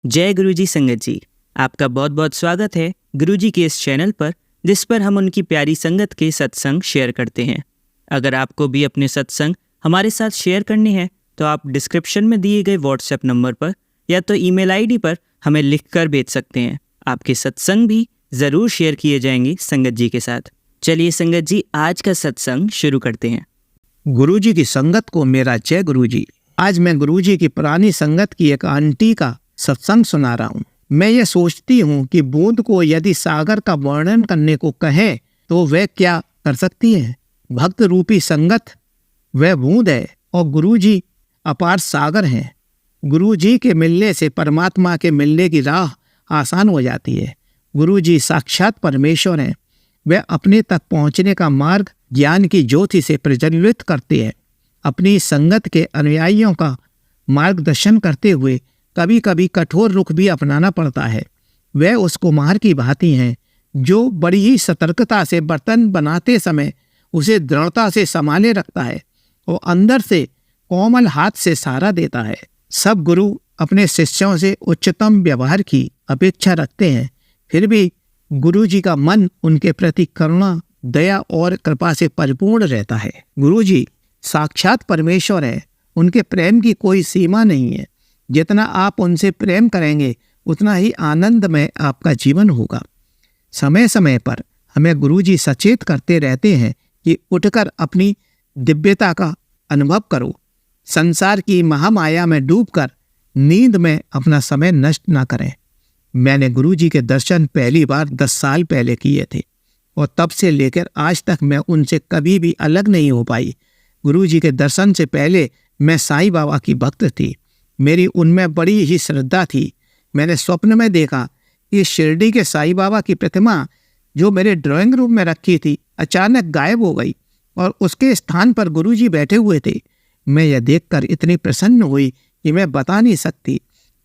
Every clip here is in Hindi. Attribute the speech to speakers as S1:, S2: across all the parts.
S1: जय गुरुजी संगत जी। आपका बहुत बहुत स्वागत है गुरुजी के इस चैनल पर, जिस पर हम उनकी प्यारी संगत के सत्संग शेयर करते हैं। अगर आपको भी अपने सत्संग हमारे साथ शेयर करने हैं तो आप डिस्क्रिप्शन में दिए गए व्हाट्सएप नंबर पर या तो ईमेल आईडी पर हमें लिखकर भेज सकते हैं। आपके सत्संग भी ज़रूर शेयर किए जाएंगे संगत जी के साथ। चलिए संगत जी, आज का सत्संग शुरू करते हैं।
S2: गुरुजी की संगत को मेरा जय गुरुजी। आज मैं गुरुजी की पुरानी संगत की एक आंटी का सत्संग सुना रहा हूँ। मैं ये सोचती हूँ कि बूंद को यदि सागर का वर्णन करने को कहे तो वह क्या कर सकती है। भक्त रूपी संगत वह बूंद है और गुरुजी अपार सागर हैं। गुरुजी के मिलने से परमात्मा के मिलने की राह आसान हो जाती है। गुरुजी साक्षात परमेश्वर हैं। वह अपने तक पहुँचने का मार्ग ज्ञान की ज्योति से प्रज्वलित करते हैं। अपनी संगत के अनुयायियों का मार्गदर्शन करते हुए कभी कभी कठोर रुख भी अपनाना पड़ता है। वह उस कुम्हार की भांति हैं जो बड़ी ही सतर्कता से बर्तन बनाते समय उसे दृढ़ता से संभाले रखता है और अंदर से कोमल हाथ से सहारा देता है। सब गुरु अपने शिष्यों से उच्चतम व्यवहार की अपेक्षा रखते हैं, फिर भी गुरु जी का मन उनके प्रति करुणा, दया और कृपा से परिपूर्ण रहता है। गुरु जी साक्षात परमेश्वर है। उनके प्रेम की कोई सीमा नहीं है। जितना आप उनसे प्रेम करेंगे उतना ही आनंदमय आपका जीवन होगा। समय समय पर हमें गुरुजी सचेत करते रहते हैं कि उठकर अपनी दिव्यता का अनुभव करो। संसार की महामाया में डूबकर नींद में अपना समय नष्ट न करें। मैंने गुरुजी के दर्शन पहली बार 10 साल पहले किए थे और तब से लेकर आज तक मैं उनसे कभी भी अलग नहीं हो पाई। गुरुजी के दर्शन से पहले मैं साईं बाबा की भक्त थी। मेरी उनमें बड़ी ही श्रद्धा थी। मैंने स्वप्न में देखा कि शिरडी के साईं बाबा की प्रतिमा जो मेरे ड्राइंग रूम में रखी थी अचानक गायब हो गई और उसके स्थान पर गुरुजी बैठे हुए थे। मैं यह देखकर इतनी प्रसन्न हुई कि मैं बता नहीं सकती।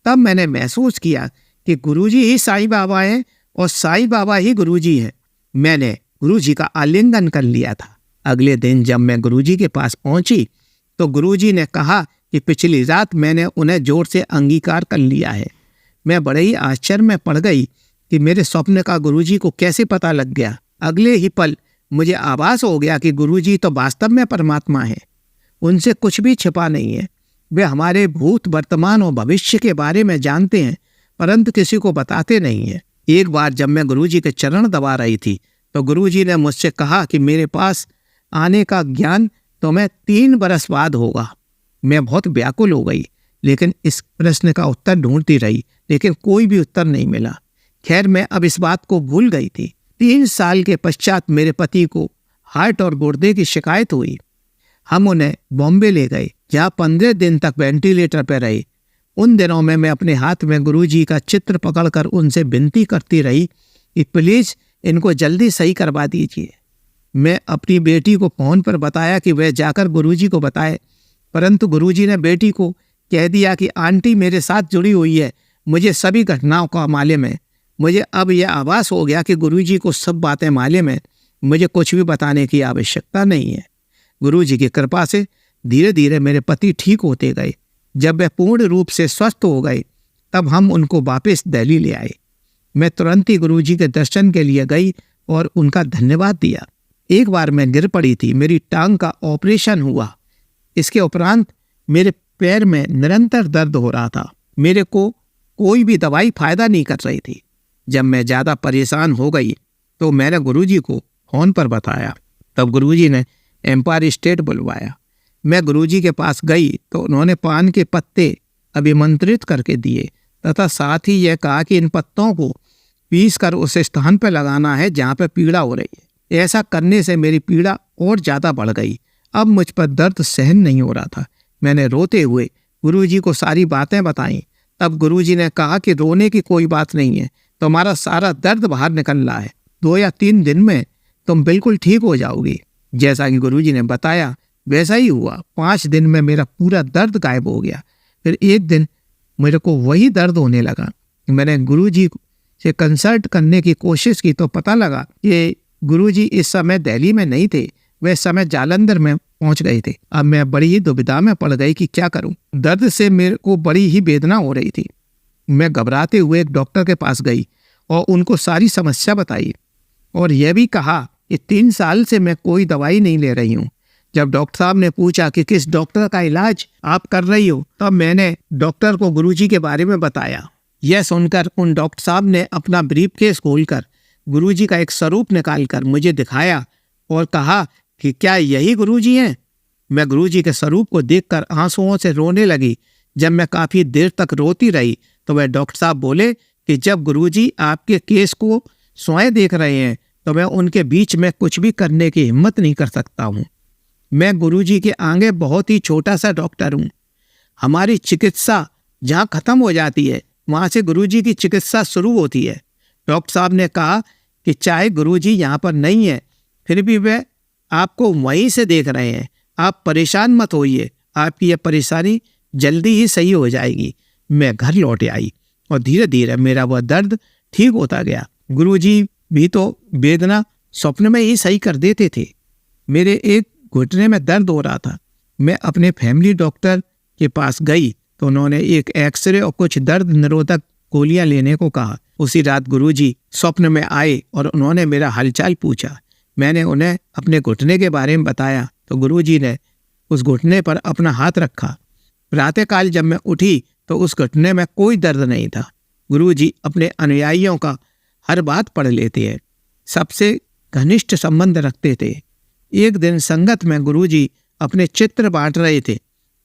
S2: तब मैंने महसूस किया कि गुरुजी ही साईं बाबा हैं और साईं बाबा ही गुरुजी हैं। मैंने गुरुजी का आलिंगन कर लिया था। अगले दिन जब मैं गुरुजी के पास पहुंची तो गुरुजी ने कहा कि पिछली रात मैंने उन्हें जोर से अंगीकार कर लिया है। मैं बड़े ही आश्चर्य में पड़ गई कि मेरे स्वप्न का गुरुजी को कैसे पता लग गया। अगले ही पल मुझे आभास हो गया कि गुरुजी तो वास्तव में परमात्मा है। उनसे कुछ भी छिपा नहीं है। वे हमारे भूत, वर्तमान और भविष्य के बारे में जानते हैं, परंतु किसी को बताते नहीं हैं। एक बार जब मैं गुरुजी के चरण दबा रही थी तो गुरुजी ने मुझसे कहा कि मेरे पास आने का ज्ञान तुम्हें 3 बरस बाद होगा। मैं बहुत व्याकुल हो गई, लेकिन इस प्रश्न का उत्तर ढूंढती रही, लेकिन कोई भी उत्तर नहीं मिला। खैर, मैं अब इस बात को भूल गई थी। 3 साल के पश्चात मेरे पति को हार्ट और गुर्दे की शिकायत हुई। हम उन्हें बॉम्बे ले गए, जहाँ 15 दिन तक वेंटिलेटर पर रहे। उन दिनों में मैं अपने हाथ में गुरुजी का चित्र पकड़कर उनसे विनती करती रही कि प्लीज इनको जल्दी सही करवा दीजिए। मैं अपनी बेटी को फोन पर बताया कि वह जाकर गुरुजी को बताए, परंतु गुरुजी ने बेटी को कह दिया कि आंटी मेरे साथ जुड़ी हुई है, मुझे सभी घटनाओं का मालूम है। मुझे अब यह आभास हो गया कि गुरुजी को सब बातें मालूम है, मुझे कुछ भी बताने की आवश्यकता नहीं है। गुरुजी की कृपा से धीरे धीरे मेरे पति ठीक होते गए। जब वे पूर्ण रूप से स्वस्थ हो गए तब हम उनको वापस दिल्ली ले आए। मैं तुरंत ही गुरुजी के दर्शन के लिए गई और उनका धन्यवाद दिया। एक बार मैं गिर पड़ी थी, मेरी टांग का ऑपरेशन हुआ। इसके उपरांत मेरे पैर में निरंतर दर्द हो रहा था। मेरे को कोई भी दवाई फायदा नहीं कर रही थी। जब मैं ज़्यादा परेशान हो गई तो मैंने गुरुजी को फोन पर बताया। तब गुरुजी ने एम्पायर स्टेट बुलवाया। मैं गुरुजी के पास गई तो उन्होंने पान के पत्ते अभिमंत्रित करके दिए तथा साथ ही यह कहा कि इन पत्तों को पीस कर उस स्थान पर लगाना है जहाँ पर पीड़ा हो रही है। ऐसा करने से मेरी पीड़ा और ज़्यादा बढ़ गई। अब मुझ पर दर्द सहन नहीं हो रहा था। मैंने रोते हुए गुरुजी को सारी बातें बताईं। तब गुरुजी ने कहा कि रोने की कोई बात नहीं है, तुम्हारा सारा दर्द बाहर निकल रहा है। 2 या 3 दिन में तुम बिल्कुल ठीक हो जाओगी। जैसा कि गुरुजी ने बताया वैसा ही हुआ। 5 दिन में मेरा पूरा दर्द गायब हो गया। फिर एक दिन मेरे को वही दर्द होने लगा। मैंने गुरुजी से कंसल्ट करने की कोशिश की तो पता लगा कि गुरुजी इस समय दिल्ली में नहीं थे, वे समय जालंधर में पहुंच गए थे। अब मैं बड़ी ही दुविधा में पड़ गई कि क्या करूं। दर्द से मेरे को बड़ी ही वेदना हो रही थी। मैं घबराते हुए एक डॉक्टर के पास गई और उनको सारी समस्या बताई और यह भी कहा कि 3 साल से मैं कोई दवाई नहीं ले रही हूँ। जब डॉक्टर साहब ने पूछा कि किस डॉक्टर का इलाज आप कर रही हो, तब मैंने डॉक्टर को गुरुजी के बारे में बताया। यह सुनकर उन डॉक्टर साहब ने अपना ब्रीफकेस खोलकर गुरुजी का एक स्वरूप निकालकर मुझे दिखाया और कहा कि क्या यही गुरुजी हैं? मैं गुरुजी के स्वरूप को देखकर आंसुओं से रोने लगी। जब मैं काफ़ी देर तक रोती रही तो वह डॉक्टर साहब बोले कि जब गुरुजी आपके केस को स्वयं देख रहे हैं तो मैं उनके बीच में कुछ भी करने की हिम्मत नहीं कर सकता हूँ। मैं गुरुजी के आगे बहुत ही छोटा सा डॉक्टर हूँ। हमारी चिकित्सा जहाँ खत्म हो जाती है वहाँ से गुरुजी की चिकित्सा शुरू होती है। डॉक्टर साहब ने कहा कि चाहे गुरुजी यहाँ पर नहीं है फिर भी वे आपको वहीं से देख रहे हैं। आप परेशान मत होइए, आपकी यह परेशानी जल्दी ही सही हो जाएगी। मैं घर लौट आई और धीरे धीरे मेरा वह दर्द ठीक होता गया। गुरुजी भी तो वेदना स्वप्न में ही सही कर देते थे। मेरे एक घुटने में दर्द हो रहा था। मैं अपने फैमिली डॉक्टर के पास गई तो उन्होंने एक एक्सरे और कुछ दर्द निरोधक गोलियां लेने को कहा। उसी रात गुरुजी स्वप्न में आए और उन्होंने मेरा हालचाल पूछा। मैंने उन्हें अपने घुटने के बारे में बताया तो गुरुजी ने उस घुटने पर अपना हाथ रखा। प्रातःकाल जब मैं उठी तो उस घुटने में कोई दर्द नहीं था। गुरुजी अपने अनुयायियों का हर बात पढ़ लेते हैं, सबसे घनिष्ठ संबंध रखते थे। एक दिन संगत में गुरुजी अपने चित्र बांट रहे थे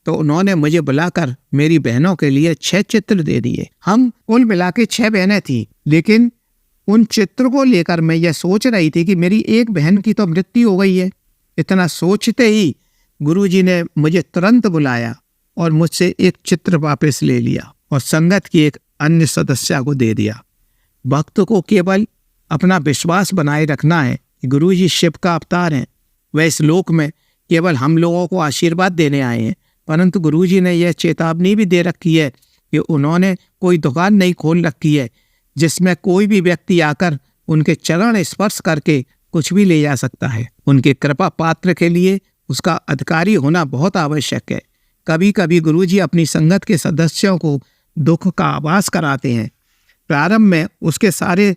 S2: तो उन्होंने मुझे बुलाकर मेरी बहनों के लिए 6 चित्र दे दिए। हम कुल मिला के 6 बहनें थीं, लेकिन उन चित्र को लेकर मैं यह सोच रही थी कि मेरी एक बहन की तो मृत्यु हो गई है। इतना सोचते ही गुरुजी ने मुझे तुरंत बुलाया और मुझसे एक चित्र वापस ले लिया और संगत की एक अन्य सदस्य को दे दिया। भक्त को केवल अपना विश्वास बनाए रखना है कि गुरुजी शिव का अवतार हैं। वह इस लोक में केवल हम लोगों को आशीर्वाद देने आए हैं, परंतु गुरुजी ने यह चेतावनी भी दे रखी है कि उन्होंने कोई दुकान नहीं खोल रखी है जिसमें कोई भी व्यक्ति आकर उनके चरण स्पर्श करके कुछ भी ले जा सकता है। उनके कृपा पात्र के लिए उसका अधिकारी होना बहुत आवश्यक है। कभी कभी गुरुजी अपनी संगत के सदस्यों को दुख का आभास कराते हैं। प्रारंभ में उसके सारे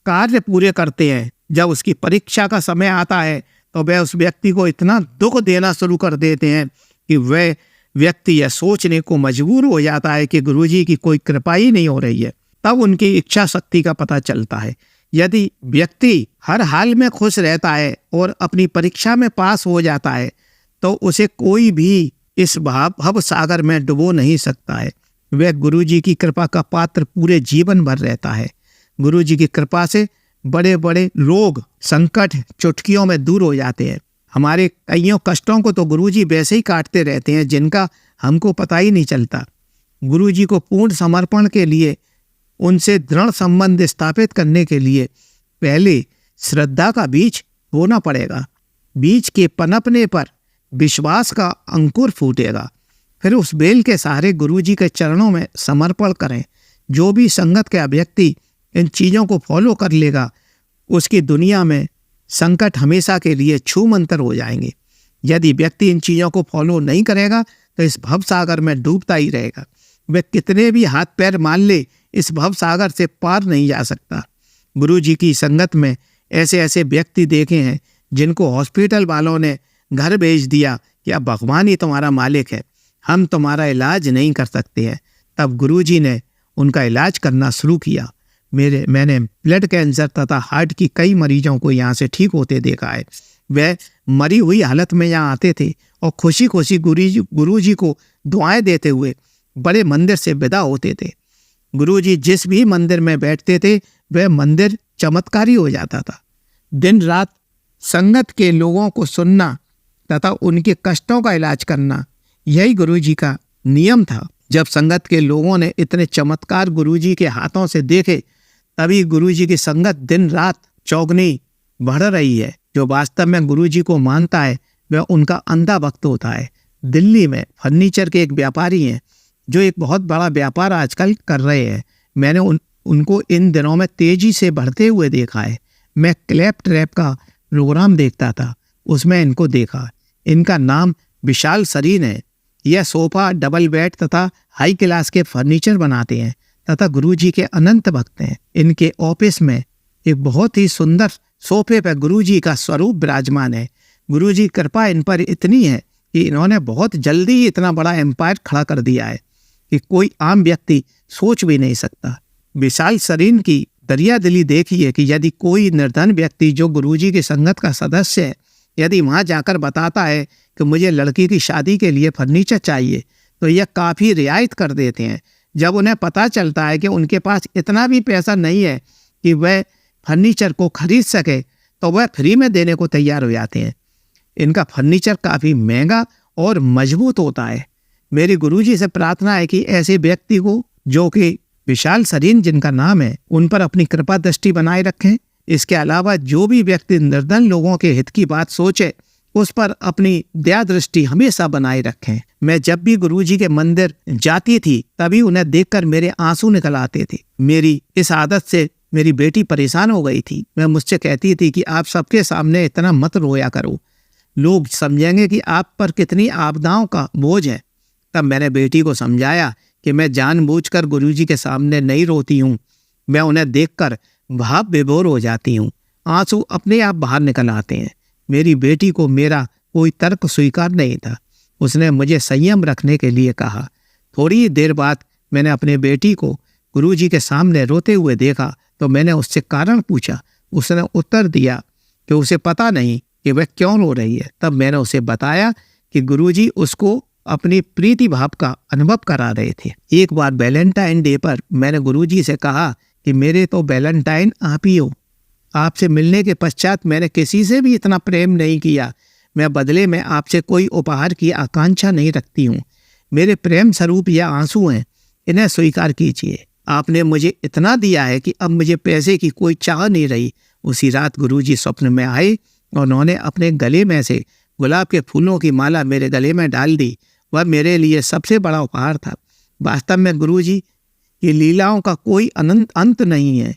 S2: कार्य पूरे करते हैं। जब उसकी परीक्षा का समय आता है तो वह उस व्यक्ति को इतना दुख देना शुरू कर देते हैं कि वह व्यक्ति यह सोचने को मजबूर हो जाता है कि गुरुजी की कोई कृपा ही नहीं हो रही है। तब उनकी इच्छा शक्ति का पता चलता है। यदि व्यक्ति हर हाल में खुश रहता है और अपनी परीक्षा में पास हो जाता है तो उसे कोई भी इस भव सागर में डुबो नहीं सकता है। वह गुरुजी की कृपा का पात्र पूरे जीवन भर रहता है। गुरुजी की कृपा से बड़े बड़े रोग संकट चुटकियों में दूर हो जाते हैं। हमारे कईयों कष्टों को तो गुरुजी वैसे ही काटते रहते हैं जिनका हमको पता ही नहीं चलता। गुरुजी को पूर्ण समर्पण के लिए, उनसे दृढ़ संबंध स्थापित करने के लिए पहले श्रद्धा का बीज बोना पड़ेगा। बीज के पनपने पर विश्वास का अंकुर फूटेगा। फिर उस बेल के सहारे गुरुजी के चरणों में समर्पण करें। जो भी संगत का व्यक्ति इन चीज़ों को फॉलो कर लेगा उसकी दुनिया में संकट हमेशा के लिए छू मंतर हो जाएंगे। यदि व्यक्ति इन चीज़ों को फॉलो नहीं करेगा तो इस भव सागर में डूबता ही रहेगा। वह कितने भी हाथ पैर मार ले इस भव सागर से पार नहीं जा सकता। गुरुजी की संगत में ऐसे ऐसे व्यक्ति देखे हैं जिनको हॉस्पिटल वालों ने घर भेज दिया कि अब भगवान ही तुम्हारा मालिक है, हम तुम्हारा इलाज नहीं कर सकते हैं। तब गुरुजी ने उनका इलाज करना शुरू किया। मैंने ब्लड कैंसर तथा हार्ट की कई मरीजों को यहाँ से ठीक होते देखा है। वह मरी हुई हालत में यहाँ आते थे और खुशी खुशी गुरुजी को दुआएं देते हुए बड़े मंदिर से विदा होते थे। गुरुजी जिस भी मंदिर में बैठते थे वह मंदिर चमत्कारी हो जाता था। दिन रात संगत के लोगों को सुनना तथा उनके कष्टों का इलाज करना, यही गुरुजी का नियम था। जब संगत के लोगों ने इतने चमत्कार गुरुजी के हाथों से देखे तभी गुरुजी की संगत दिन रात चौगनी बढ़ रही है। जो वास्तव में गुरुजी को मानता है वह उनका अंधा भक्त होता है। दिल्ली में फर्नीचर के एक व्यापारी हैं जो एक बहुत बड़ा व्यापार आजकल कर रहे हैं। मैंने उनको इन दिनों में तेजी से बढ़ते हुए देखा है। मैं क्लैप ट्रैप का प्रोग्राम देखता था, उसमें इनको देखा। इनका नाम विशाल सरीन है। यह सोफा, डबल बेड तथा हाई क्लास के फर्नीचर बनाते हैं तथा गुरुजी के अनंत भक्त हैं। इनके ऑफिस में एक बहुत ही सुंदर सोफे पर गुरुजी का स्वरूप विराजमान है। गुरुजी की कृपा इन पर इतनी है कि इन्होंने बहुत जल्दी ही इतना बड़ा एम्पायर खड़ा कर दिया है कि कोई आम व्यक्ति सोच भी नहीं सकता। विशाल शरीर की दरिया दिली देखिए कि यदि कोई निर्धन व्यक्ति जो गुरुजी की संगत का सदस्य है, यदि वहाँ जाकर बताता है कि मुझे लड़की की शादी के लिए फर्नीचर चाहिए, तो यह काफ़ी रियायत कर देते हैं। जब उन्हें पता चलता है कि उनके पास इतना भी पैसा नहीं है कि वह फर्नीचर को खरीद सके, तो वह फ्री में देने को तैयार हो जाते हैं। इनका फर्नीचर काफ़ी महंगा और मजबूत होता है। मेरी गुरुजी से प्रार्थना है कि ऐसे व्यक्ति को, जो कि विशाल शरीर जिनका नाम है, उन पर अपनी कृपा दृष्टि बनाए रखें। इसके अलावा जो भी व्यक्ति निर्धन लोगों के हित की बात सोचे, उस पर अपनी दया दृष्टि हमेशा बनाए रखें। मैं जब भी गुरुजी के मंदिर जाती थी, तभी उन्हें देखकर मेरे आंसू निकल आते थे। मेरी इस आदत से मेरी बेटी परेशान हो गई थी। मैं मुझसे कहती थी कि आप सबके सामने इतना मत रोया करो, लोग समझेंगे कि आप पर कितनी आपदाओं का बोझ है। तब मैंने बेटी को समझाया कि मैं जानबूझकर गुरुजी के सामने नहीं रोती हूँ, मैं उन्हें देखकर भाव विभोर हो जाती हूँ। आंसू अपने आप बाहर निकल आते हैं। मेरी बेटी को मेरा कोई तर्क स्वीकार नहीं था। उसने मुझे संयम रखने के लिए कहा। थोड़ी ही देर बाद मैंने अपने बेटी को गुरुजी के सामने रोते हुए देखा, तो मैंने उससे कारण पूछा। उसने उत्तर दिया कि उसे पता नहीं कि वह क्यों रो रही है। तब मैंने उसे बताया कि गुरुजी उसको अपनी प्रीति भाव का अनुभव करा रहे थे। एक बार वैलेंटाइन डे पर मैंने गुरुजी से कहा कि मेरे तो वैलेंटाइन आप ही हो। आपसे मिलने के पश्चात मैंने किसी से भी इतना प्रेम नहीं किया। मैं बदले में आपसे कोई उपहार की आकांक्षा नहीं रखती हूँ। मेरे प्रेम स्वरूप यह आंसू हैं, इन्हें स्वीकार कीजिए। आपने मुझे इतना दिया है कि अब मुझे पैसे की कोई चाह नहीं रही। उसी रात गुरुजी स्वप्न में आए और उन्होंने अपने गले में से गुलाब के फूलों की माला मेरे गले में डाल दी। वह मेरे लिए सबसे बड़ा उपहार था। वास्तव में गुरुजी की लीलाओं का कोई अनंत अंत नहीं है।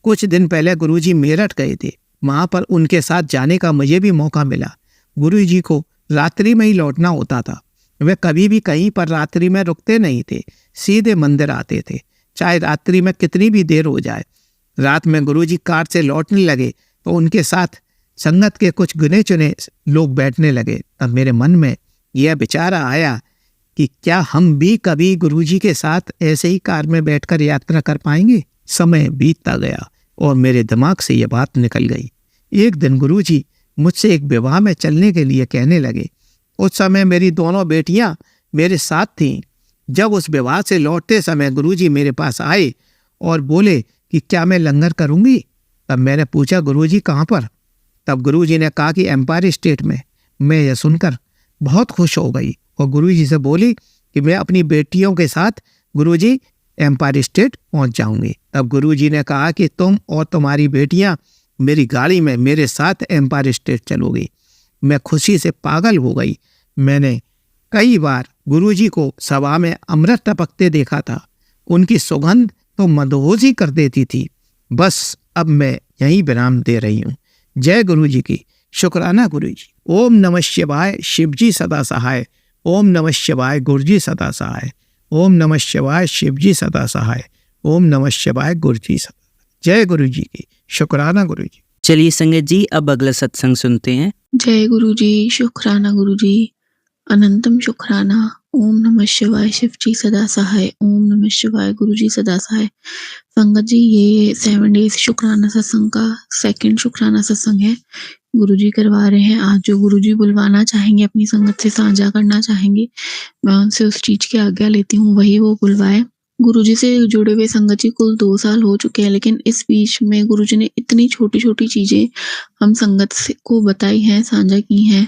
S2: कुछ दिन पहले गुरुजी मेरठ गए थे। वहाँ पर उनके साथ जाने का मुझे भी मौका मिला। गुरुजी को रात्रि में ही लौटना होता था। वे कभी भी कहीं पर रात्रि में रुकते नहीं थे, सीधे मंदिर आते थे, चाहे रात्रि में कितनी भी देर हो जाए। रात में गुरुजी कार से लौटने लगे तो उनके साथ संगत के कुछ गिने चुने लोग बैठने लगे। तब मेरे मन में यह विचार आया कि क्या हम भी कभी गुरुजी के साथ ऐसे ही कार में बैठकर यात्रा कर पाएंगे। समय बीतता गया और मेरे दिमाग से यह बात निकल गई। एक दिन गुरुजी मुझसे एक विवाह में चलने के लिए कहने लगे। उस समय मेरी दोनों बेटियां मेरे साथ थीं। जब उस विवाह से लौटते समय गुरुजी मेरे पास आए और बोले कि क्या मैं लंगर करूंगी। तब मैंने पूछा, गुरुजी कहाँ पर? तब गुरुजी ने कहा कि एम्पायर स्टेट में। मैं यह सुनकर बहुत खुश हो गई और गुरुजी से बोली कि मैं अपनी बेटियों के साथ गुरुजी एम्पायर स्टेट पहुंच जाऊंगी। तब गुरुजी ने कहा कि तुम और तुम्हारी बेटियां मेरी गाड़ी में मेरे साथ एम्पायर स्टेट चलोगी। मैं खुशी से पागल हो गई। मैंने कई बार गुरुजी को सभा में अमृत टपकते देखा था। उनकी सुगंध तो मदहोशी कर देती थी। बस अब मैं यहीं विराम दे रही हूँ। जय गुरुजी की। शुक्राना गुरुजी। ओम नमः शिवाय, शिवजी सदा सहाय। ओम नमः शिवाय, गुरुजी सदा सहाय। ओम नमः शिवाय, शिवजी सदा सहाय। ओम नमः शिवाय, गुरुजी सदा। जय गुरुजी की। शुक्राना गुरुजी।
S1: चलिए संगत जी, अब अगला सत्संग सुनते हैं।
S3: जय गुरुजी। शुक्राना गुरुजी। अनंतम शुक्राना। ओम नमः शिवाय, शिवजी सदा सहाय। ओम नमः शिवाय, गुरुजी सदा सहाय। संगत जी, ये 7 डेज शुक्राना सत्संग का सेकंड शुक्राना सत्संग है। गुरुजी करवा रहे हैं। आज जो गुरुजी बुलवाना चाहेंगे, अपनी संगत से साझा करना चाहेंगे, मैं उनसे उस चीज की आज्ञा लेती हूँ, वही वो बुलवाए। गुरुजी से जुड़े हुए संगत जी कुल 2 साल हो चुके हैं, लेकिन इस बीच में गुरुजी ने इतनी छोटी छोटी चीजें हम संगत को बताई हैं, साझा की हैं।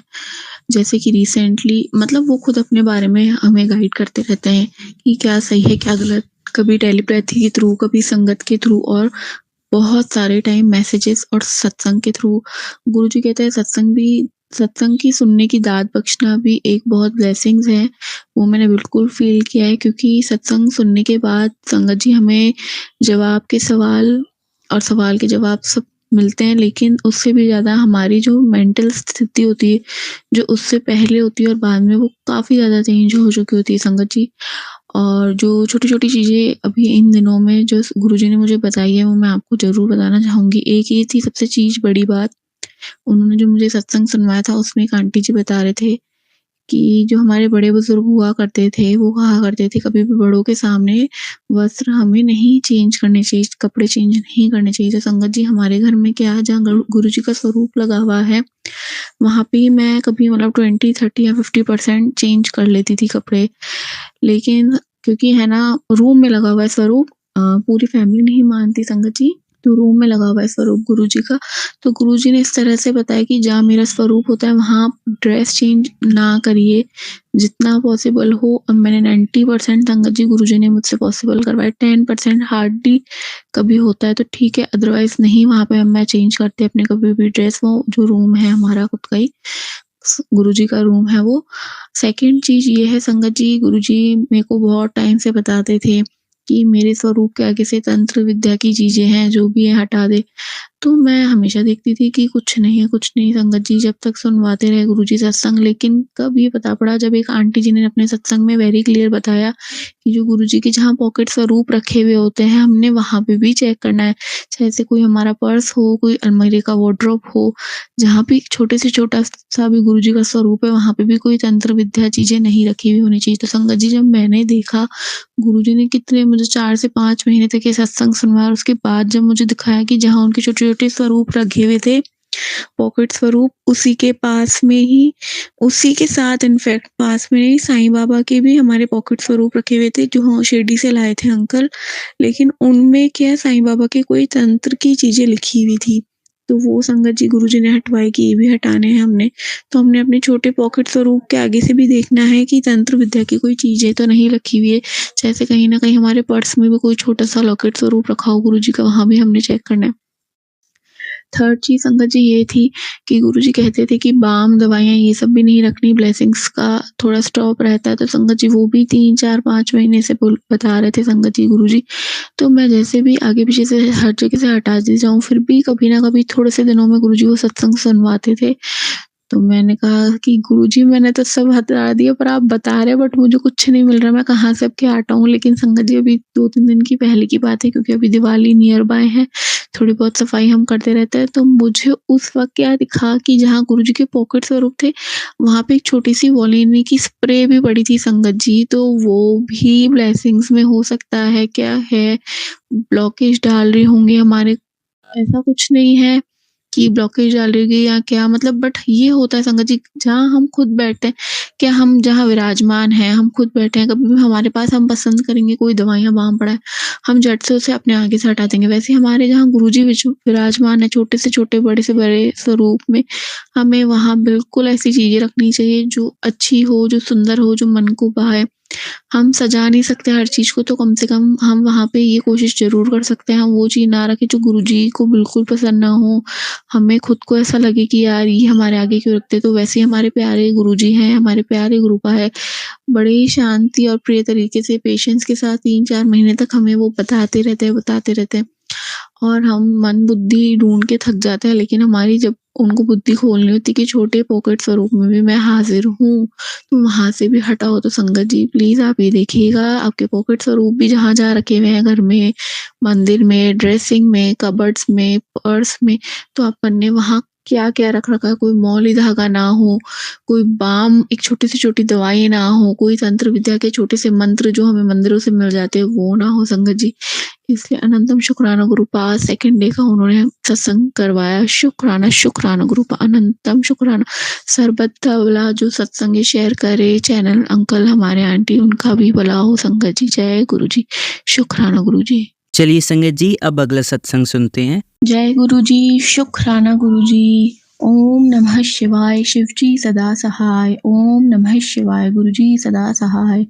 S3: जैसे कि रिसेंटली, मतलब वो खुद अपने बारे में हमें गाइड करते रहते हैं कि क्या सही है क्या गलत, कभी टेलीपैथी के थ्रू, कभी संगत के थ्रू, और बहुत सारे टाइम मैसेजेस और सत्संग के थ्रू। गुरुजी कहते हैं सत्संग की सुनने की दाद बख्शना भी एक बहुत ब्लेसिंग्स है। वो मैंने बिल्कुल फील किया है, क्योंकि सत्संग सुनने के बाद संगत जी हमें जवाब के सवाल और सवाल के जवाब सब मिलते हैं, लेकिन उससे भी ज़्यादा हमारी जो मेंटल स्थिति होती है, जो उससे पहले होती है और बाद में, वो काफ़ी ज़्यादा चेंज हो चुकी होती है संगत जी। और जो छोटी-छोटी चीज़ें अभी इन दिनों में जो गुरुजी ने मुझे बताई है, वो मैं आपको ज़रूर बताना चाहूँगी। एक ये थी सबसे चीज़ बड़ी बात, उन्होंने जो मुझे सत्संग सुनवाया था, उसमें एक आंटी जी बता रहे थे कि जो हमारे बड़े-बुज़ुर्ग हुआ करते थे, वो कहा करते थे कभी भी बड़ों के सामने वस्त्र हमें नहीं चेंज करने चाहिए, कपड़े चेंज नहीं करने चाहिए। तो संगत जी, हमारे घर में क्या है, जहाँ गुरुजी का स्वरूप लगा हुआ है, वहाँ पे मैं कभी मतलब 20, 30 या 50% चेंज कर लेती थी कपड़े। लेकिन क्योंकि है ना, रूम में लगा हुआ है स्वरूप, पूरी फैमिली नहीं मानती संगत जी, तो रूम में लगा हुआ है स्वरूप गुरुजी का। तो गुरुजी ने इस तरह से बताया कि जहाँ मेरा स्वरूप होता है, वहाँ ड्रेस चेंज ना करिए, जितना पॉसिबल हो। अब मैंने 90% संगत जी गुरुजी ने मुझसे पॉसिबल करवाया, 10% हार्डली कभी होता है तो ठीक है, अदरवाइज़ नहीं, वहाँ पे मैं चेंज करती अपने कभी भी ड्रेस। वो जो रूम है हमारा खुद का ही, गुरुजी का रूम है वो। सेकंड चीज़ ये है संगत जी, गुरुजी मेरे को बहुत टाइम से बताते थे कि मेरे स्वरूप के आगे से तंत्र विद्या की चीज़ें हैं, जो भी है हटा दे। तो मैं हमेशा देखती थी कि कुछ नहीं है, कुछ नहीं संगत जी, जब तक सुनवाते रहे गुरुजी सत्संग। लेकिन कब ये पता पड़ा, जब एक आंटी जी ने अपने सत्संग में वेरी क्लियर बताया कि जो गुरुजी के जहाँ पॉकेट स्वरूप रखे हुए होते हैं, हमने वहाँ पे भी चेक करना है। चाहे से कोई हमारा पर्स हो, कोई अलमारी का वार्डरोब हो, जहाँ भी छोटे से छोटा सा भी गुरुजी का स्वरूप है, वहाँ पे भी कोई तंत्र विद्या चीज़ें नहीं रखी हुई होनी चाहिए। तो संगत जी, जब मैंने देखा गुरुजी ने कितने मुझे 4 से 5 महीने तक ये सत्संग सुनवाया, और उसके बाद जब मुझे दिखाया कि जहाँ उनके छोटे-छोटे स्वरूप रखे हुए थे, पॉकेट स्वरूप, उसी के पास में ही, उसी के साथ इनफैक्ट पास में ही साईं बाबा के भी हमारे पॉकेट स्वरूप रखे हुए थे, जो हाँ, शिरडी से लाए थे अंकल। लेकिन उनमें क्या, साईं बाबा के कोई तंत्र की चीज़ें लिखी हुई थी। तो वो संगत जी गुरुजी ने हटवाई कि ये भी हटाने हैं हमने। तो हमने अपने छोटे पॉकेट स्वरूप के आगे से भी देखना है कि तंत्र विद्या की कोई चीज़ें तो नहीं रखी हुई है। जैसे कहीं न कहीं हमारे पर्स में भी कोई छोटा-सा लॉकेट स्वरूप रखा हो गुरुजी का, वहाँ भी हमने चेक करना है। थर्ड चीज़ संगत जी ये थी कि गुरुजी कहते थे कि बाम, दवाइयाँ ये सब भी नहीं रखनी, ब्लेसिंग्स का थोड़ा स्टॉप रहता है। तो संगत जी वो भी 3, 4, 5 महीने से बता रहे थे संगत जी गुरुजी। तो मैं जैसे भी आगे-पीछे से हर जगह से हटाती जाऊँ, फिर भी कभी न कभी थोड़े से दिनों में गुरुजी वो सत्संग सुनवाते थे। तो मैंने कहा कि गुरुजी, मैंने तो सब हटा दिया, पर आप बता रहे हैं, बट मुझे कुछ नहीं मिल रहा, मैं कहाँ से अब क्या हटाऊँ? लेकिन संगत जी, अभी 2-3 दिन की पहले की बात है, क्योंकि अभी दिवाली नियर बाय है, थोड़ी बहुत सफाई हम करते रहते हैं। तो मुझे उस वक़्त क्या दिखा कि जहाँ गुरुजी के पॉकेट स्वरूप थे, वहाँ पे एक छोटी-सी वोलिनी की स्प्रे भी पड़ी थी संगत जी। तो वो भी ब्लेसिंग्स में हो सकता है, क्या है, ब्लॉकेज डाल रही होंगी हमारे। ऐसा कुछ नहीं है कि ब्लॉकेज डालेगी या क्या, मतलब बट ये होता है संगत जी, जहाँ हम खुद बैठते हैं, क्या हम जहाँ विराजमान हैं, हम खुद बैठे हैं, कभी भी हमारे पास हम पसंद करेंगे कोई दवाइयाँ बाम पड़ा है, हम झट से उसे अपने आगे से हटा देंगे। वैसे हमारे जहाँ गुरुजी विराजमान है, छोटे से छोटे, बड़े से बड़े स्वरूप में, हमें वहाँ बिल्कुल ऐसी चीज़ें रखनी चाहिए जो अच्छी हो, जो सुंदर हो, जो मन को भाए। हम सजा नहीं सकते हर चीज़ को, तो कम से कम हम वहाँ पे ये कोशिश ज़रूर कर सकते हैं, हम वो चीज़ ना रखें जो गुरुजी को बिल्कुल पसंद ना हो। हमें खुद को ऐसा लगे कि यार ये हमारे आगे क्यों रखते हैं। तो वैसे ही हमारे प्यारे गुरुजी हैं, हमारे प्यारे गुरुपा है, बड़े ही शांति और प्रिय तरीके से पेशेंस के साथ 3-4 महीने तक हमें वो बताते रहते हैं। और हम मन बुद्धि ढूँढ के थक जाते हैं, लेकिन हमारी जब उनको बुद्धि खोलनी होती है कि छोटे पॉकेट स्वरूप में भी मैं हाज़िर हूँ, तो वहाँ से भी हटाओ। तो संगत जी, प्लीज़ आप ये देखिएगा, आपके पॉकेट स्वरूप भी जहाँ-जहाँ रखे हुए हैं, घर में, मंदिर में, ड्रेसिंग में, कबर्ड्स में, पर्स में, तो आप पन्ने वहाँ क्या-क्या रख रखा है, कोई मौली धागा ना हो, कोई बाम, एक छोटी से छोटी दवाई ना हो, कोई तंत्र विद्या के छोटे से मंत्र जो हमें मंदिरों से मिल जाते हैं, वो ना हो संगत जी। इसलिए अनंतम शुक्राना गुरुपा, सेकंड डे का उन्होंने सत्संग करवाया। शुक्राना, शुक्राना गुरुपा, अनंतम शुक्राना। सर्वदा भला जो सत्संग ये शेयर करे, चैनल अंकल, हमारे आंटी, उनका भी भला हो संगत जी। जय गुरु जी, शुक्राना गुरु जी।
S1: चलिए संगत जी, अब अगला सत्संग सुनते हैं।
S3: जय गुरु जी, शुक्राना गुरु जी। ओम नमः शिवाय, शिवजी सदा सहाय। ओम नमः शिवाय, गुरुजी सदा सहाय।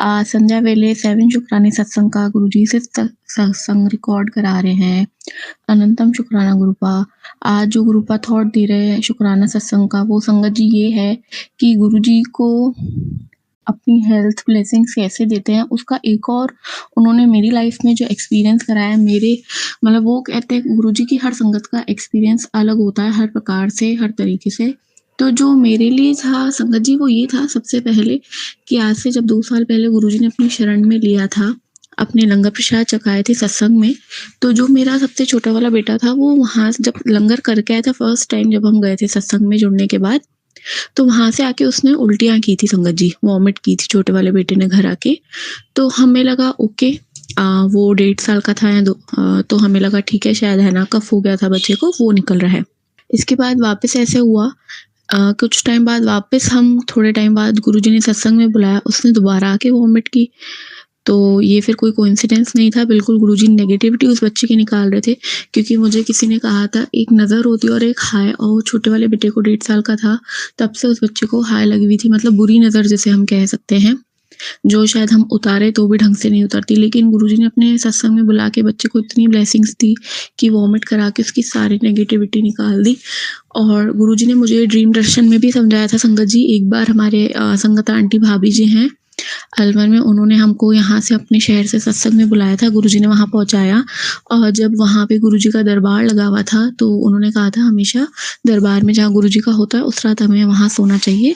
S3: आज संध्या वेले 7 शुक्राने सत्संग का गुरुजी से सत्संग रिकॉर्ड करा रहे हैं। अनंतम शुक्राना गुरुपा। आज जो गुरुपा थॉट दे रहे हैं शुक्राना सत्संग का, वो संगत जी ये है कि गुरुजी को अपनी हेल्थ ब्लेसिंग्स कैसे देते हैं, उसका एक और उन्होंने मेरी लाइफ में जो एक्सपीरियंस कराया, मेरे मतलब वो कहते हैं गुरुजी की हर संगत का एक्सपीरियंस अलग होता है, हर प्रकार से, हर तरीके से। तो जो मेरे लिए था संगत जी वो ये था सबसे पहले कि आज से जब 2 साल पहले गुरुजी ने अपनी शरण में लिया था, अपने लंगर प्रसाद चखाए थे सत्संग में, तो जो मेरा सबसे छोटा वाला बेटा था वो वहाँ से जब लंगर करके आया था फर्स्ट टाइम जब हम गए थे सत्संग में जुड़ने के बाद, तो वहाँ से आके उसने उल्टियाँ की थी संगत जी, वॉमिट की थी छोटे वाले बेटे ने घर आके। तो हमें लगा ओके वो 1.5 साल का था या तो हमें लगा ठीक है शायद है ना कफ हो गया था बच्चे को, वो निकल रहा है। इसके बाद वापस ऐसे हुआ कुछ टाइम बाद वापस हम थोड़े टाइम बाद गुरुजी ने सत्संग में बुलाया, उसने दोबारा आके वॉमिट की। तो ये फिर कोई कोइंसिडेंस नहीं था, बिल्कुल गुरुजी नेगेटिविटी उस बच्चे की निकाल रहे थे, क्योंकि मुझे किसी ने कहा था एक नज़र होती है और एक हाय, और वो छोटे वाले बेटे को 1.5 साल का था, तब से उस बच्चे को हाय लगी हुई थी, मतलब बुरी नज़र जिसे हम कह सकते हैं, जो शायद हम उतारे तो भी ढंग से नहीं उतरती। लेकिन गुरुजी ने अपने सत्संग में बुला के बच्चे को इतनी ब्लेसिंग्स दी कि वॉमिट करा के उसकी सारी नेगेटिविटी निकाल दी। और गुरुजी ने मुझे ड्रीम दर्शन में भी समझाया था संगत जी। एक बार हमारे संगत आंटी भाभी जी हैं अलवर में, उन्होंने हमको यहाँ से अपने शहर से सत्संग में बुलाया था, गुरुजी ने वहाँ पहुँचाया। और जब वहाँ पे गुरुजी का दरबार लगा हुआ था तो उन्होंने कहा था हमेशा दरबार में जहाँ गुरुजी का होता है उस रात हमें वहाँ सोना चाहिए।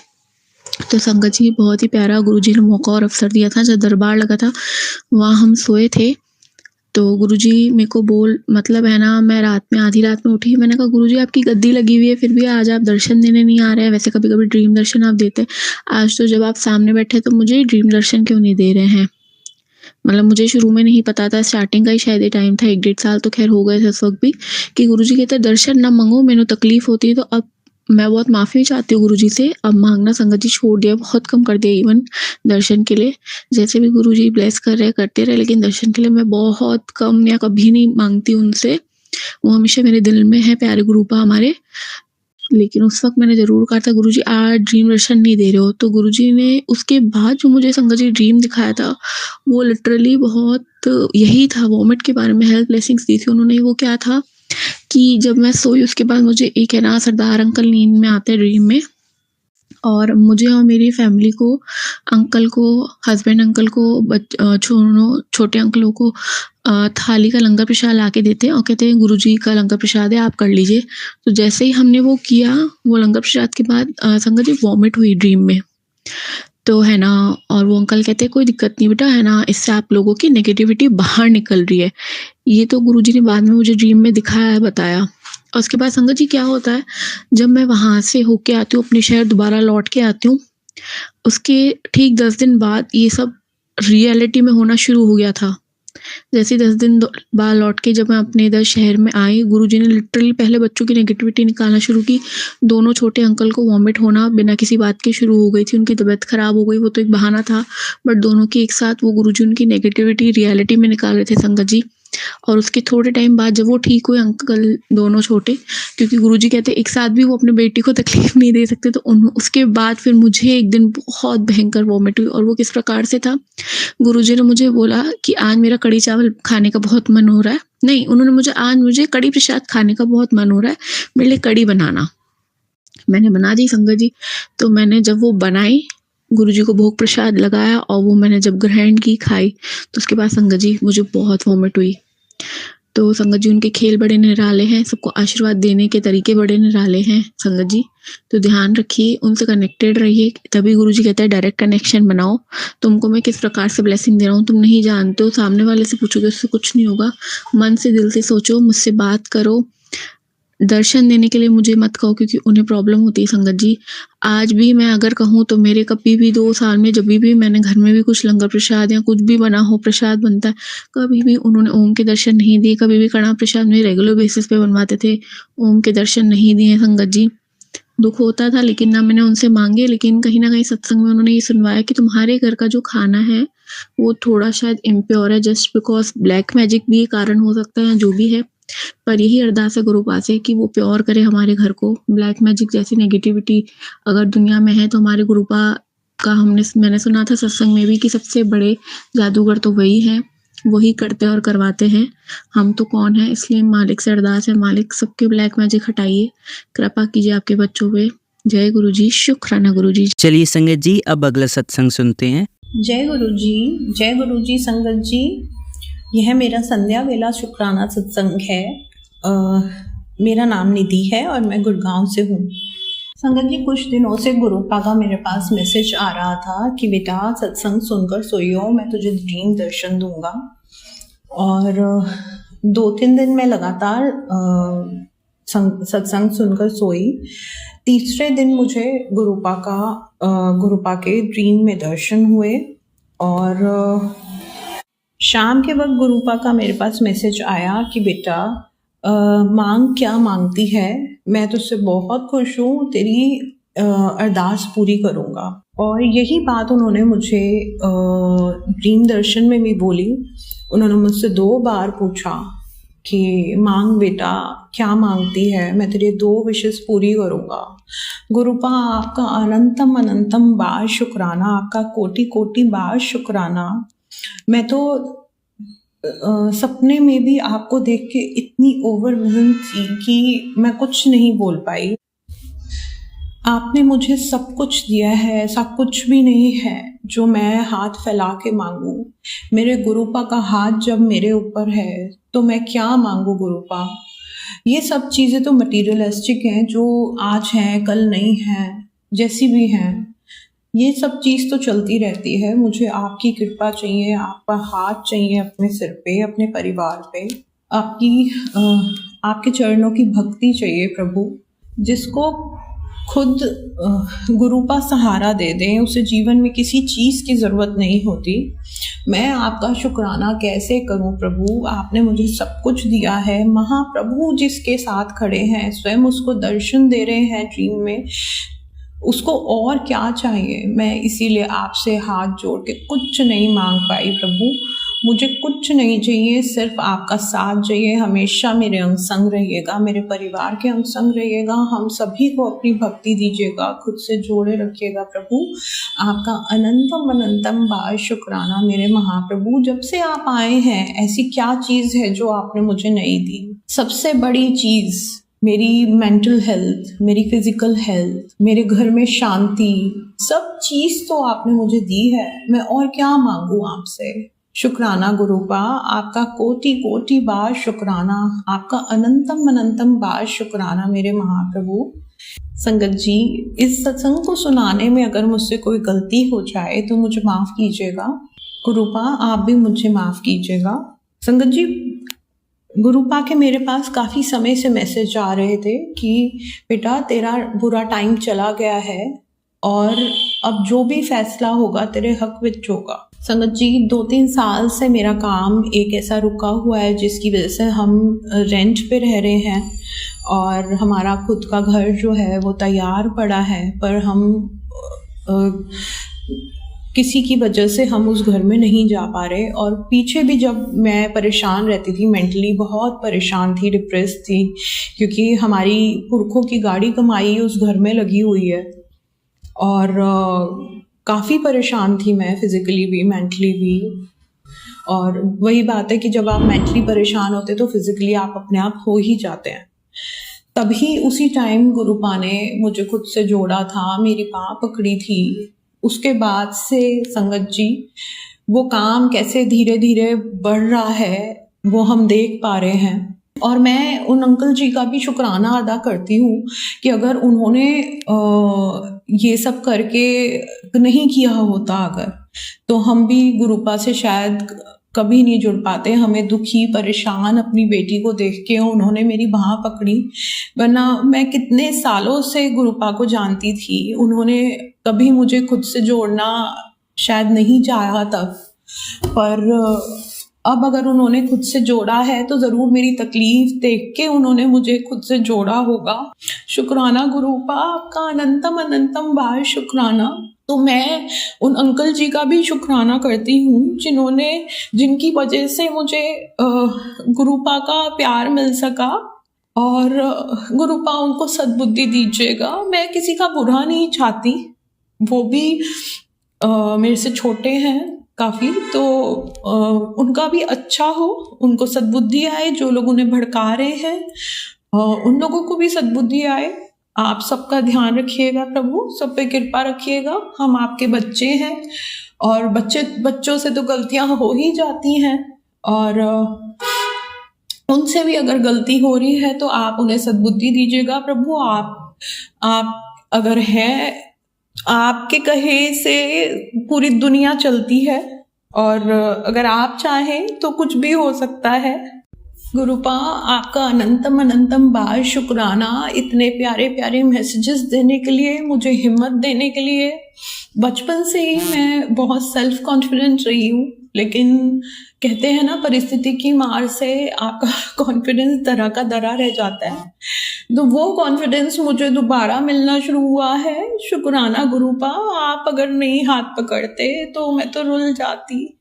S3: तो संगत जी बहुत ही प्यारा गुरुजी ने मौका और अवसर दिया था, जब दरबार लगा था वहाँ हम सोए थे। तो गुरुजी मेरे को मतलब है ना, मैं रात में आधी रात में उठी, मैंने कहा गुरुजी आपकी गद्दी लगी हुई है फिर भी आज आप दर्शन देने नहीं आ रहे हैं, वैसे कभी कभी ड्रीम दर्शन आप देते हैं, आज तो जब आप सामने बैठे तो मुझे ड्रीम दर्शन क्यों नहीं दे रहे हैं। मतलब मुझे शुरू में नहीं पता था, स्टार्टिंग का ही शायद ये टाइम था, 1-1.5 साल तो खैर हो गए थे उस वक्त भी, कि गुरुजी कहते दर्शन ना मांगो, मैंने तकलीफ होती है। तो अब मैं बहुत माफ़ी चाहती हूँ गुरुजी से, अब मांगना संगत जी छोड़ दिया, बहुत कम कर दिया इवन दर्शन के लिए। जैसे भी गुरुजी ब्लेस कर रहे करते रहे, लेकिन दर्शन के लिए मैं बहुत कम या कभी नहीं मांगती उनसे। वो हमेशा मेरे दिल में है, प्यारे गुरुपा हमारे। लेकिन उस वक्त मैंने ज़रूर कहा था गुरुजी आज ड्रीम दर्शन नहीं दे रहे हो। तो गुरुजी ने उसके बाद जो मुझे संगत जी ड्रीम दिखाया था वो लिटरली बहुत यही था, वॉमिट के बारे में हेल्थ ब्लेसिंग्स दी थी उन्होंने। वो क्या था कि जब मैं सोई उसके बाद मुझे एक है ना सरदार अंकल नींद में आते हैं ड्रीम में, और मुझे और मेरी फैमिली को, अंकल को, हस्बैंड अंकल को, छोटे अंकलों को थाली का लंगर प्रसाद ला के देते हैं और कहते हैं गुरुजी का लंगर प्रसाद है आप कर लीजिए। तो जैसे ही हमने वो किया, वो लंगर प्रसाद के बाद संगत जी वॉमिट हुई ड्रीम में। तो है ना, और वो अंकल कहते हैं कोई दिक्कत नहीं बेटा, है ना, इससे आप लोगों की नेगेटिविटी बाहर निकल रही है। ये तो गुरुजी ने बाद में मुझे ड्रीम में दिखाया है, बताया। और उसके बाद संगत जी क्या होता है, जब मैं वहाँ से होके आती हूँ अपने शहर, दोबारा लौट के आती हूँ, उसके ठीक 10 दिन बाद ये सब रियलिटी में होना शुरू हो गया था। जैसे 10 दिन बाद लौट के जब मैं अपने इधर शहर में आई, गुरुजी ने लिटरली पहले बच्चों की नेगेटिविटी निकालना शुरू की। दोनों छोटे अंकल को वॉमिट होना बिना किसी बात के शुरू हो गई थी, उनकी तबीयत खराब हो गई, वो तो एक बहाना था, बट दोनों की एक साथ वो गुरुजी उनकी नेगेटिविटी रियलिटी में निकाल रहे थे संगत जी। और उसके थोड़े टाइम बाद जब वो ठीक हुए अंकल दोनों छोटे, क्योंकि गुरुजी कहते एक साथ भी वो अपने बेटी को तकलीफ नहीं दे सकते, तो उसके बाद फिर मुझे एक दिन बहुत भयंकर वॉमिट हुई। और वो किस प्रकार से था, गुरुजी ने मुझे बोला कि आज मेरा कड़ी चावल खाने का बहुत मन हो रहा है, नहीं उन्होंने मुझे आज मुझे कड़ी प्रसाद खाने का बहुत मन हो रहा है, मेरे लिए कड़ी बनाना। मैंने बना दी संगत जी। तो मैंने जब वो बनाई, गुरुजी को भोग प्रसाद लगाया और वो मैंने जब ग्रहण की, खाई, तो उसके बाद संगत जी मुझे बहुत वॉमिट हुई। तो संगत जी उनके खेल बड़े निराले हैं, सबको आशीर्वाद देने के तरीके बड़े निराले हैं संगत जी। तो ध्यान रखिए, उनसे कनेक्टेड रहिए, तभी गुरुजी कहते हैं डायरेक्ट कनेक्शन बनाओ। तुमको मैं किस प्रकार से ब्लेसिंग दे रहा हूँ तुम नहीं जानते हो, सामने वाले से पूछोगे उससे कुछ नहीं होगा। मन से दिल से सोचो, मुझसे बात करो। दर्शन देने के लिए मुझे मत कहो, क्योंकि उन्हें प्रॉब्लम होती है संगत जी। आज भी मैं अगर कहूँ तो मेरे कभी भी 2 साल में जब भी मैंने घर में भी कुछ लंगर प्रसाद या कुछ भी बना हो, प्रसाद बनता है, कभी भी उन्होंने ओम के दर्शन नहीं दिए। कभी भी कड़ा प्रसाद में रेगुलर बेसिस पे बनवाते थे, ओम के दर्शन नहीं दिए संगत जी। दुख होता था, लेकिन ना मैंने उनसे मांगे, लेकिन कहीं ना कहीं सत्संग में उन्होंने ये सुनवाया कि तुम्हारे घर का जो खाना है वो थोड़ा शायद इम्प्योर है, जस्ट बिकॉज ब्लैक मैजिक भी कारण हो सकता है, जो भी है, पर यही अरदास है गुरु पास है कि वो प्योर करे हमारे घर को। ब्लैक मैजिक जैसी नेगेटिविटी अगर दुनिया में है तो हमारे गुरुपा का मैंने सुना था सत्संग में भी कि सबसे बड़े जादूगर तो वही हैं, वही करते और करवाते हैं, हम तो कौन है। इसलिए मालिक से अरदास है, मालिक सबके ब्लैक मैजिक हटाइए, कृपा कीजिए आपके बच्चों पे। जय गुरु जी, शुक्राना गुरु जी।
S1: चलिए संगत जी अब अगला सत्संग सुनते हैं।
S4: जय गुरु जी, जय गुरु जी। संगत जी, यह मेरा संध्या वेला शुक्राना सत्संग है। मेरा नाम निधि है और मैं गुड़गांव से हूँ। संगत जी, कुछ दिनों से गुरुपा का मेरे पास मैसेज आ रहा था कि बेटा सत्संग सुनकर सोइयो, मैं तुझे ड्रीम दर्शन दूंगा। और 2-3 दिन मैं लगातार सत्संग सुनकर सोई। तीसरे दिन मुझे गुरुपा के ड्रीम में दर्शन हुए और शाम के वक्त गुरुपा का मेरे पास मैसेज आया कि बेटा मांग क्या मांगती है, मैं तुझसे बहुत खुश हूँ, तेरी अरदास पूरी करूँगा। और यही बात उन्होंने मुझे ड्रीम दर्शन में भी बोली। उन्होंने मुझसे 2 बार पूछा कि मांग बेटा क्या मांगती है, मैं तेरी 2 विशेस पूरी करूँगा। गुरुपा आपका अनंतम अनंतम बार शुक्राना, आपका कोटि कोटि बार शुक्राना। मैं तो सपने में भी आपको देख के इतनी ओवरवेल्म थी कि मैं कुछ नहीं बोल पाई। आपने मुझे सब कुछ दिया है, ऐसा कुछ भी नहीं है जो मैं हाथ फैला के मांगू। मेरे गुरुपा का हाथ जब मेरे ऊपर है तो मैं क्या मांगू गुरुपा। ये सब चीज़ें तो मटीरियलिस्टिक हैं, जो आज हैं कल नहीं हैं, जैसी भी हैं। ये सब चीज़ तो चलती रहती है। मुझे आपकी कृपा चाहिए, आपका हाथ चाहिए अपने सिर पे, अपने परिवार पे। आपके चरणों की भक्ति चाहिए प्रभु। जिसको खुद गुरुपा सहारा दे दें, उसे जीवन में किसी चीज़ की ज़रूरत नहीं होती। मैं आपका शुक्राना कैसे करूं प्रभु, आपने मुझे सब कुछ दिया है। महाप्रभु जिसके साथ खड़े हैं, स्वयं उसको दर्शन दे रहे हैं ड्रीम में, उसको और क्या चाहिए। मैं इसीलिए आपसे हाथ जोड़ के कुछ नहीं मांग पाई प्रभु। मुझे कुछ नहीं चाहिए, सिर्फ आपका साथ चाहिए। हमेशा मेरे अंग संग रहिएगा, मेरे परिवार के अंग संग रहिएगा। हम सभी को अपनी भक्ति दीजिएगा, खुद से जोड़े रखिएगा प्रभु। आपका अनंतम अनंतम बार शुक्राना मेरे महाप्रभु। जब से आप आए हैं, ऐसी क्या चीज़ है जो आपने मुझे नहीं दी। सबसे बड़ी चीज़ मेरी मेंटल हेल्थ, मेरी फिजिकल हेल्थ, मेरे घर में शांति, सब चीज़ तो आपने मुझे दी है। मैं और क्या मांगू आपसे। शुक्राना गुरुपा, आपका कोटि कोटि बार शुक्राना, आपका अनंतम अनंतम बार शुक्राना मेरे महाप्रभु। संगत जी, इस सत्संग को सुनाने में अगर मुझसे कोई गलती हो जाए तो मुझे माफ़ कीजिएगा। गुरुपा आप भी मुझे माफ़ कीजिएगा। संगत जी, गुरुपा के मेरे पास काफ़ी समय से मैसेज आ रहे थे कि बेटा तेरा बुरा टाइम चला गया है और अब जो भी फैसला होगा तेरे हक विच होगा। संगत जी, 2-3 साल से मेरा काम एक ऐसा रुका हुआ है जिसकी वजह से हम रेंट पे रह रहे हैं और हमारा खुद का घर जो है वो तैयार पड़ा है, पर हम किसी की वजह से हम उस घर में नहीं जा पा रहे। और पीछे भी जब मैं परेशान रहती थी, मेंटली बहुत परेशान थी, डिप्रेस थी, क्योंकि हमारी पुरखों की गाड़ी कमाई उस घर में लगी हुई है और काफ़ी परेशान थी मैं, फिज़िकली भी मेंटली भी। और वही बात है कि जब आप मेंटली परेशान होते तो फिज़िकली आप अपने आप हो ही जाते हैं। तभी उसी टाइम गुरुपा ने मुझे खुद से जोड़ा था, मेरी बाँह पकड़ी थी। उसके बाद से संगत जी, वो काम कैसे धीरे धीरे बढ़ रहा है वो हम देख पा रहे हैं। और मैं उन अंकल जी का भी शुक्राना अदा करती हूँ कि अगर उन्होंने ये सब करके नहीं किया होता अगर, तो हम भी गुरुपा से शायद कभी नहीं जुड़ पाते। हमें दुखी परेशान अपनी बेटी को देख के उन्होंने मेरी बाँह पकड़ी, वरना मैं कितने सालों से गुरुपा को जानती थी। उन्होंने कभी मुझे खुद से जोड़ना शायद नहीं चाहा तब, पर अब अगर उन्होंने खुद से जोड़ा है तो ज़रूर मेरी तकलीफ देख के उन्होंने मुझे खुद से जोड़ा होगा। शुक्राना गुरुपा, आपका अनंतम अनंतम बार शुक्राना। तो मैं उन अंकल जी का भी शुक्राना करती हूँ जिनकी वजह से मुझे गुरुपा का प्यार मिल सका। और गुरुपा उनको सद्बुद्धि दीजिएगा। मैं किसी का बुरा नहीं चाहती, वो भी मेरे से छोटे हैं काफ़ी, तो उनका भी अच्छा हो, उनको सद्बुद्धि आए। जो लोग उन्हें भड़का रहे हैं उन लोगों को भी सद्बुद्धि आए। आप सबका ध्यान रखिएगा प्रभु, सब पे कृपा रखिएगा। हम आपके बच्चे हैं और बच्चों से तो गलतियां हो ही जाती हैं, और उनसे भी अगर गलती हो रही है तो आप उन्हें सद्बुद्धि दीजिएगा प्रभु। आप अगर है, आपके कहे से पूरी दुनिया चलती है, और अगर आप चाहें तो कुछ भी हो सकता है। गुरुपा, आपका अनंतम अनंतम बार शुक्राना इतने प्यारे प्यारे मैसेजेस देने के लिए, मुझे हिम्मत देने के लिए। बचपन से ही मैं बहुत सेल्फ कॉन्फिडेंट रही हूँ, लेकिन कहते हैं ना, परिस्थिति की मार से आपका कॉन्फिडेंस दरा का दरा रह जाता है। तो वो कॉन्फिडेंस मुझे दोबारा मिलना शुरू हुआ है। शुक्राना गुरुपा, आप अगर नहीं हाथ पकड़ते तो मैं तो रुल जाती।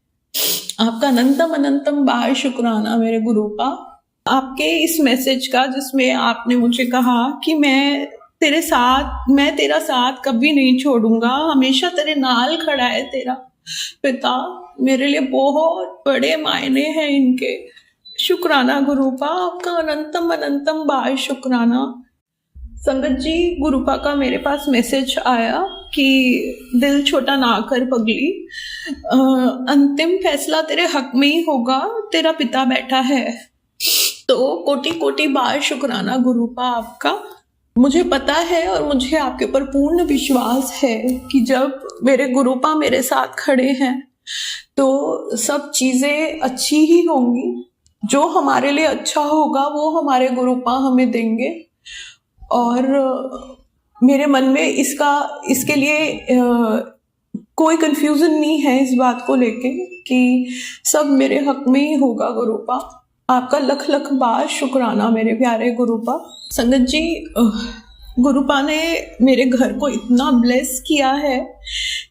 S4: आपका अनंतम अनंतम बार शुक्राना मेरे गुरुपा, आपके इस मैसेज का जिसमें आपने मुझे कहा कि मैं तेरा साथ कभी नहीं छोड़ूंगा, हमेशा तेरे नाल खड़ा है तेरा पिता, मेरे लिए बहुत बड़े मायने हैं इनके। शुक्राना गुरुपा, आपका अनंतम अनंतम बार शुक्राना। संगत जी, गुरुपा का मेरे पास मैसेज आया कि दिल छोटा ना कर पगली, अंतिम फैसला तेरे हक में ही होगा, तेरा पिता बैठा है। तो कोटि कोटि बार शुक्राना गुरुपा आपका। मुझे पता है और मुझे आपके ऊपर पूर्ण विश्वास है कि जब मेरे गुरुपा मेरे साथ खड़े हैं तो सब चीज़ें अच्छी ही होंगी। जो हमारे लिए अच्छा होगा वो हमारे गुरुपा हमें देंगे। और मेरे मन में इसके लिए कोई कंफ्यूजन नहीं है इस बात को लेके कि सब मेरे हक में ही होगा गुरुपा। आपका लख लख बार शुक्राना मेरे प्यारे गुरुपा। संगत जी, गुरुपा ने मेरे घर को इतना ब्लेस किया है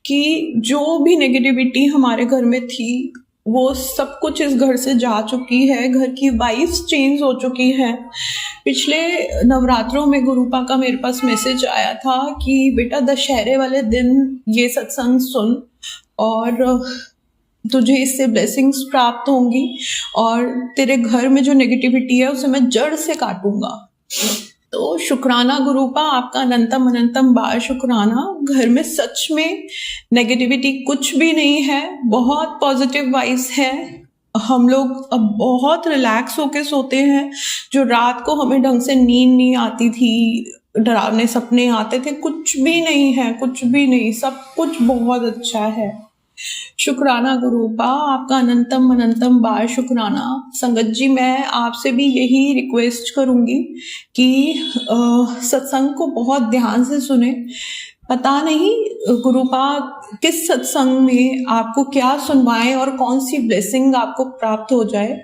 S4: कि जो भी नेगेटिविटी हमारे घर में थी वो सब कुछ इस घर से जा चुकी है। घर की वाइब्स चेंज हो चुकी हैं। पिछले नवरात्रों में गुरुपा का मेरे पास मैसेज आया था कि बेटा दशहरे वाले दिन ये सत्संग सुन और तुझे इससे ब्लेसिंग्स प्राप्त होंगी और तेरे घर में जो नेगेटिविटी है उसे मैं जड़ से काटूंगा। तो शुक्राना गुरुपा, आपका अनंतम अनंतम बार शुक्राना। घर में सच में नेगेटिविटी कुछ भी नहीं है, बहुत पॉजिटिव वाइब्स है। हम लोग अब बहुत रिलैक्स होके सोते हैं। जो रात को हमें ढंग से नींद नहीं आती थी, डरावने सपने आते थे, कुछ भी नहीं है, कुछ भी नहीं, सब कुछ बहुत अच्छा है। शुक्राना गुरुपा, आपका अनंतम अनंतम बार शुक्राना। संगत जी, मैं आपसे भी यही रिक्वेस्ट करूंगी कि सत्संग को बहुत ध्यान से सुने। पता नहीं गुरुपा किस सत्संग में आपको क्या सुनवाएं और कौन सी ब्लेसिंग आपको प्राप्त हो जाए।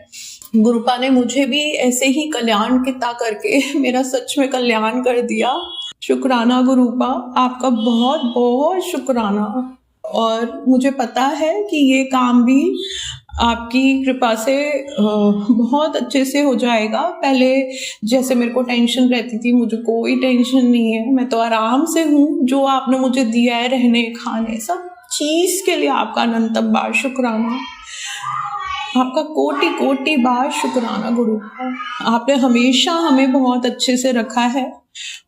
S4: गुरुपा ने मुझे भी ऐसे ही कल्याण किता करके मेरा सच में कल्याण कर दिया। शुक्राना गुरुपा, आपका बहुत बहुत शुक्राना। और मुझे पता है कि ये काम भी आपकी कृपा से बहुत अच्छे से हो जाएगा। पहले जैसे मेरे को टेंशन रहती थी, मुझे कोई टेंशन नहीं है, मैं तो आराम से हूँ। जो आपने मुझे दिया है रहने खाने सब चीज़ के लिए आपका अनंतम बार शुक्राना। आपका कोटि कोटि बार शुक्राना गुरुपा। आपने हमेशा हमें बहुत अच्छे से रखा है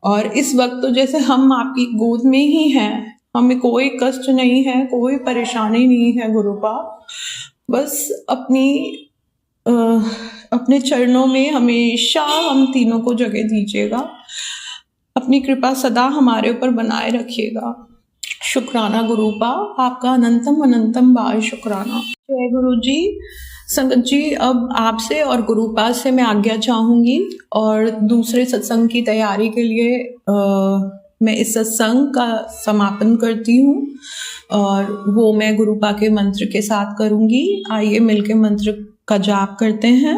S4: और इस वक्त तो जैसे हम आपकी गोद में ही हैं, हमें कोई कष्ट नहीं है, कोई परेशानी नहीं है गुरुपा। बस अपने चरणों में हमेशा हम तीनों को जगह दीजिएगा। अपनी कृपा सदा हमारे ऊपर बनाए रखिएगा। शुक्राना गुरुपा, आपका अनंतम अनंतम बार शुक्राना। जय गुरु जी। संगत जी, अब आपसे और गुरुपा से मैं आज्ञा चाहूँगी और दूसरे सत्संग की तैयारी के लिए मैं इस सत्संग का समापन करती हूँ और वो मैं गुरुपा के मंत्र के साथ करूँगी। आइए मिलके मंत्र का जाप करते हैं।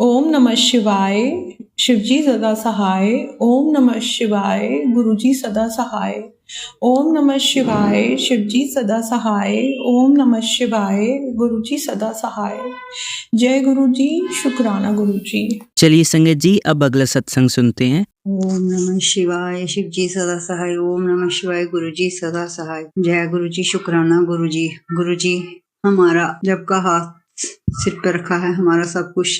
S4: ओम नमः शिवाय, शिवजी सदा सहाय। ओम नमः शिवाय, गुरुजी सदा सहाय। ओम नमः शिवाय, शिवजी सदा सहाय। ओम नमः शिवाय, गुरुजी सदा सहाय। जय गुरु जी। शुक्राना गुरु जी।
S1: चलिए संगत जी, अब अगला सत्संग सुनते हैं।
S5: ओम नमः शिवाय, शिव जी सदा सहाय। ओम नमः शिवाय, गुरु जी सदा सहाय। जय गुरु जी। शुक्राना गुरु जी। गुरु जी, हमारा जब का हाथ सिर पर रखा है, हमारा सब कुछ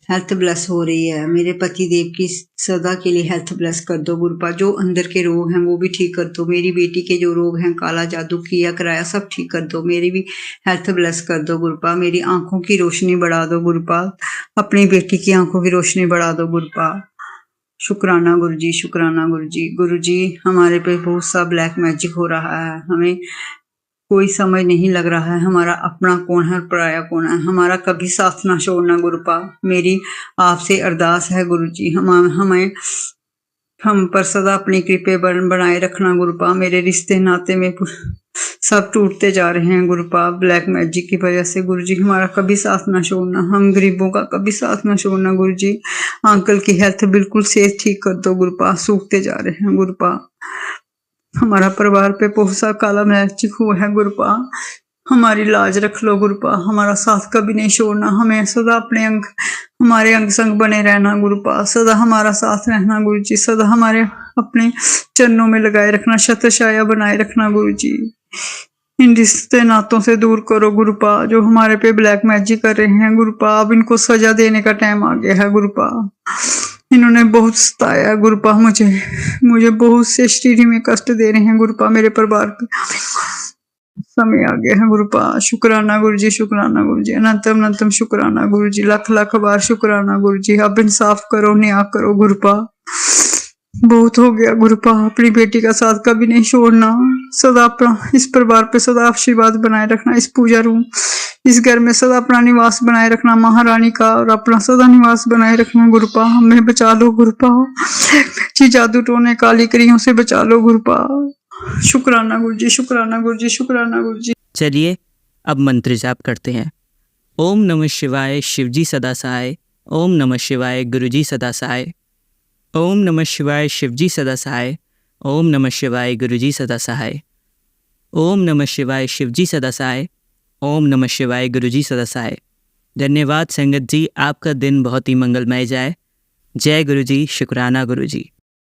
S5: हेल्थ ब्लेस हो रही है। मेरे पति देव की सदा के लिए हेल्थ ब्लेस कर दो गुरुपा। जो अंदर के रोग हैं वो भी ठीक कर दो। मेरी बेटी के जो रोग हैं, काला जादू किया कराया, सब ठीक कर दो। मेरी भी हेल्थ ब्लेस कर दो गुरुपा। मेरी आंखों की रोशनी बढ़ा दो गुरुपा। अपनी बेटी की आंखों की रोशनी बढ़ा दो गुरुपा। शुक्राना गुरुजी, शुक्राना गुरुजी। गुरुजी हमारे पे बहुत सा ब्लैक मैजिक हो रहा है, हमें कोई समझ नहीं लग रहा है हमारा अपना कौन है और पराया कौन है। हमारा कभी साथ ना छोड़ना गुरुपा। मेरी आपसे अरदास है गुरुजी, हमें हम पर सदा अपनी कृपा बनाए रखना गुरुपा। मेरे रिश्ते नाते में सब टूटते जा रहे हैं गुरुपा ब्लैक मैजिक की वजह से। गुरुजी हमारा कभी साथ ना छोड़ना, हम गरीबों का कभी साथ ना छोड़ना गुरुजी। अंकल की हेल्थ बिल्कुल सेहत ठीक कर दो गुरुपा, सूखते जा रहे हैं गुरुपा। हमारा परिवार पे बहुत सा काला मैजिक हुआ है गुरुपा, हमारी लाज रख लो गुरुपा। हमारा साथ कभी नहीं छोड़ना, हमें सदा अपने हमारे अंग संग बने रहना गुरुपा। सदा हमारा साथ रहना गुरुजी, सदा हमारे अपने चरणों में लगाए रखना, छत्रछाया बनाए रखना गुरुजी। इन रिश्ते नातों से दूर करो गुरुपा, जो हमारे पे ब्लैक मैजिक कर रहे हैं गुरुपा। अब इनको सजा देने का टाइम आ गया है गुरुपा। इन्होंने बहुत सताया गुरुपा, मुझे बहुत से शरीर में कष्ट दे रहे हैं गुरुपा। मेरे परिवार पे समय आ गया है गुरुपा। शुक्राना गुरुजी, शुक्राना गुरुजी, अनंतम अनंतम शुक्राना गुरुजी, लाख लाख बार शुक्राना गुरुजी। अब इंसाफ करो, न्याय करो गुरुपा, बहुत हो गया गुरुपा। अपनी बेटी का साथ कभी नहीं छोड़ना, सदा अपना इस परिवार पे सदा आशीर्वाद बनाए रखना। इस पूजा रूम, इस घर में सदा अपना निवास बनाए रखना महारानी का, और अपना सदा निवास बनाए रखना गुरुपा। हमें बचा लो गुरुपा, जादू टोने काली करियों से बचा लो गुरुपा। शुक्राना गुरुजी, शुक्राना गुरुजी, शुक्राना गुरुजी।
S1: चलिए अब मंत्र जाप करते हैं। ओम नमः शिवाय शिवजी सदा सहाय। ओम नमः शिवाय गुरुजी सदा सहाय। ओम नमः शिवाय शिवजी सदा सहाय। ओम नमः शिवाय गुरुजी सदा सहाय। ओम नमः शिवाय शिवजी सदा सहाय। ओम नमः शिवाय गुरुजी सदा सहाय। धन्यवाद संगत जी, आपका दिन बहुत ही मंगलमय जाए। जय गुरुजी, शुक्राना गुरुजी।